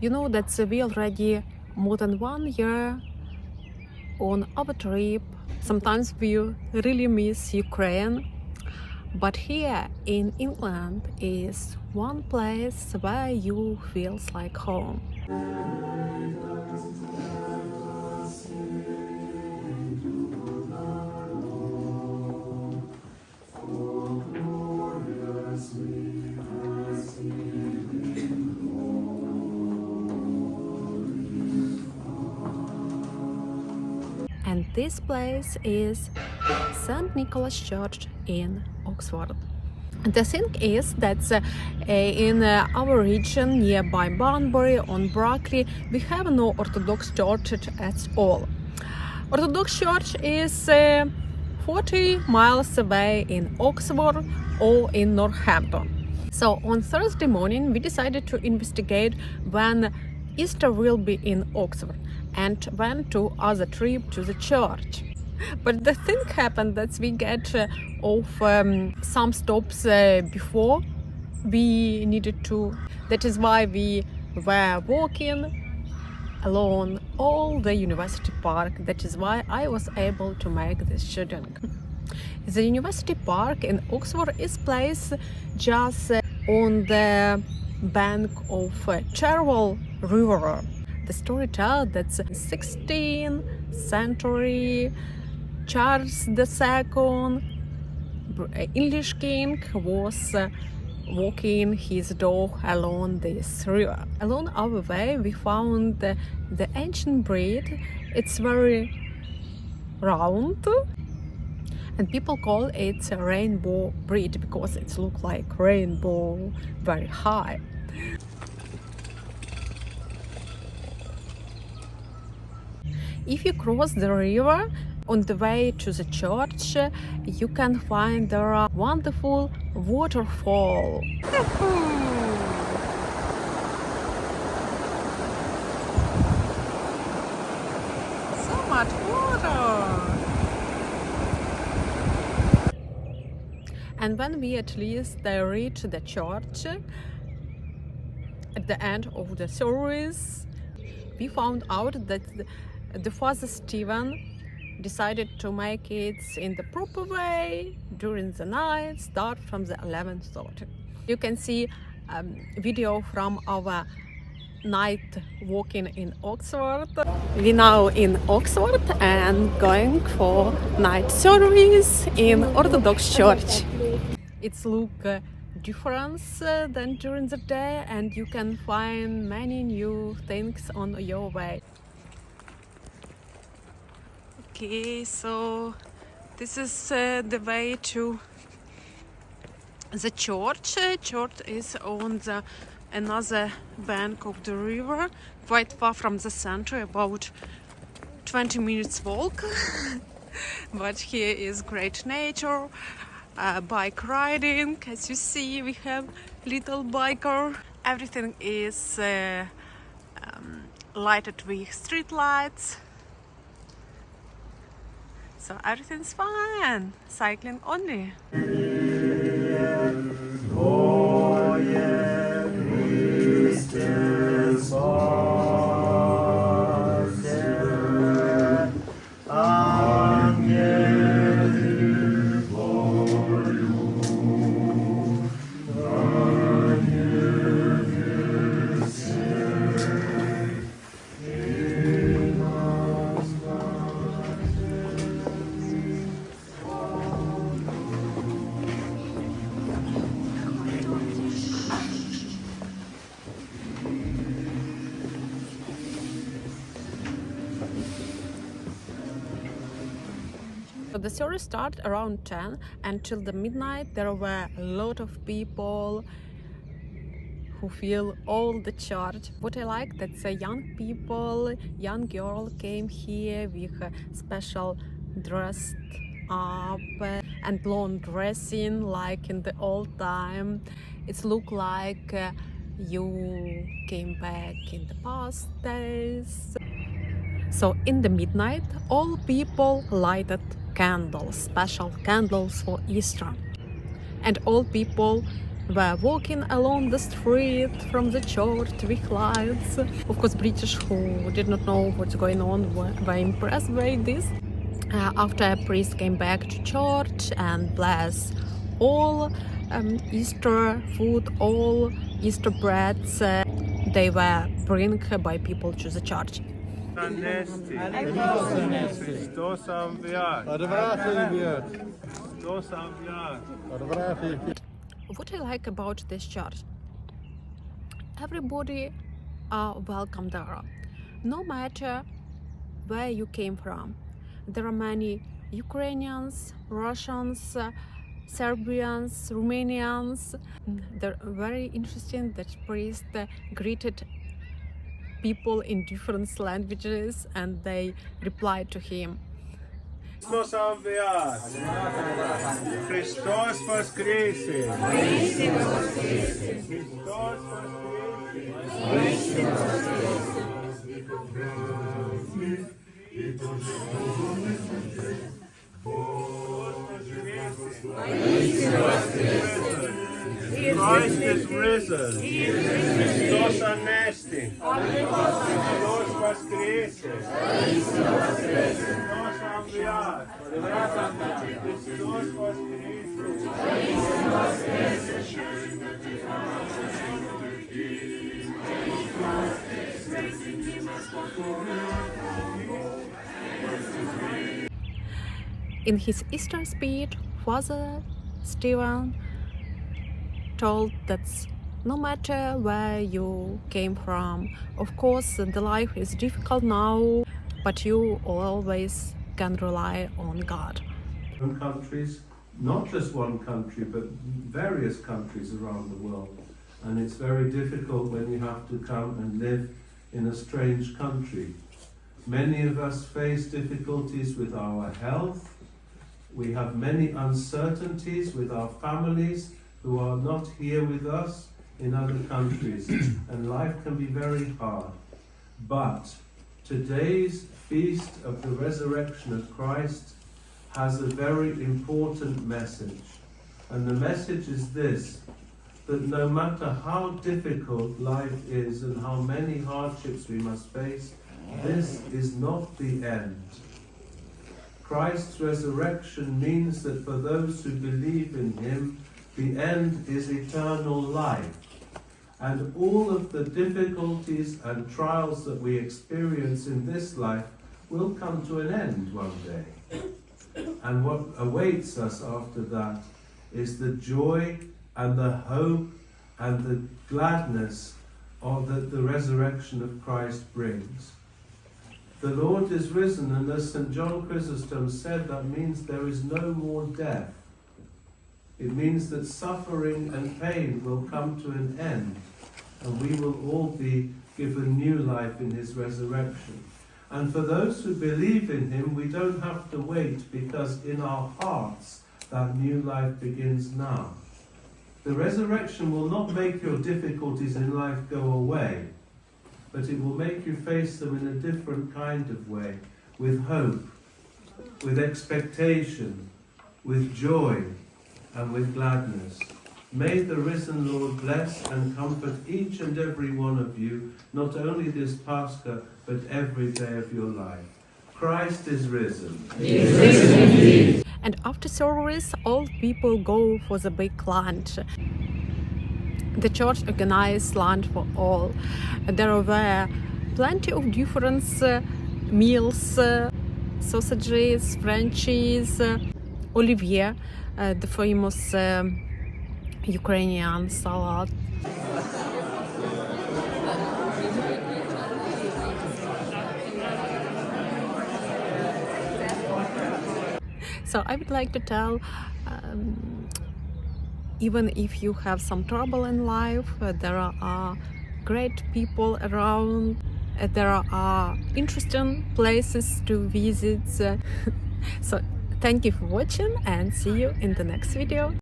You know that we already more than 1 year on our trip. Sometimes we really miss Ukraine, but here in England is one place where you feels like home. And this place is St. Nicholas Church in Oxford. And the thing is that in our region nearby Banbury on Brackley, we have no Orthodox Church at all. Orthodox Church is 40 miles away in Oxford or in Northampton. So on Thursday morning we decided to investigate when Easter will be in Oxford and went to other trip to the church. But the thing happened that we get off some stops before we needed to. That is why we were walking along all the university park. That is why I was able to make this shooting. The university park in Oxford is placed just on the bank of Cherwell River. The story tells that 16th century Charles II, English king, was walking his dog along this river. Along our way we found the ancient bridge. It's very round and people call it a rainbow bridge because it looks like rainbow, very high. If you cross the river on the way to the church, you can find there a wonderful waterfall. So much water! And when we at least reach the church, at the end of the service, we found out that the Father Stephen decided to make it in the proper way during the night, start from the 11:30. You can see a video from our night walking in Oxford. We're now in Oxford and going for night service in Orthodox Church. It's look different than during the day, and you can find many new things on your way. Okay, so this is the way to the church. Church is on the another bank of the river, quite far from the center, about 20 minutes walk. But here is great nature, bike riding. As you see, we have little biker. Everything is lighted with street lights. So everything's fine, cycling only. So the service started around 10 until the midnight. There were a lot of people who fill all the church. What I like that the young people, young girl came here with special dressed up and long dressing like in the old time. It looked like you came back in the past days. So in the midnight, all people lighted candles, special candles for Easter. And all people were walking along the street from the church with lights. Of course, British who did not know what's going on were impressed by this. After a priest came back to church and blessed all Easter food, all Easter breads, they were bring by people to the church. What I like about this church, everybody are welcome there, no matter where you came from. There are many Ukrainians, Russians, Serbians, Romanians. They're very interesting that priest greeted people in different languages and they replied to him. Χριστός αμβιάς. Χριστός воскресе. Χριστός Christ is risen. Χριστός ανέστη. Χριστός воскресе. Χριστός αμβιάς. Χριστός In his Easter speech, Father Stephen told that no matter where you came from, of course the life is difficult now, but you always can rely on God. Countries, not just one country, but various countries around the world. And it's very difficult when you have to come and live in a strange country. Many of us face difficulties with our health. We have many uncertainties with our families who are not here with us in other countries, and life can be very hard. But today's feast of the resurrection of Christ has a very important message. And the message is this, that no matter how difficult life is and how many hardships we must face, this is not the end. Christ's resurrection means that for those who believe in him, the end is eternal life. And all of the difficulties and trials that we experience in this life will come to an end one day. And what awaits us after that is the joy and the hope and the gladness of that the resurrection of Christ brings. The Lord is risen, and as St. John Chrysostom said, that means there is no more death. It means that suffering and pain will come to an end, and we will all be given new life in his resurrection. And for those who believe in him, we don't have to wait, because in our hearts that new life begins now. The resurrection will not make your difficulties in life go away, but it will make you face them in a different kind of way, with hope, with expectation, with joy, and with gladness. May the risen Lord bless and comfort each and every one of you, not only this Pascha, but every day of your life. Christ is risen. He is risen indeed. And after service, all people go for the big lunch. The church organized lunch for all. There were plenty of different meals, sausages, French cheese, olivier, the famous Ukrainian salad. So I would like to tell, even if you have some trouble in life, there are great people around, there are interesting places to visit. So thank you for watching and see you in the next video.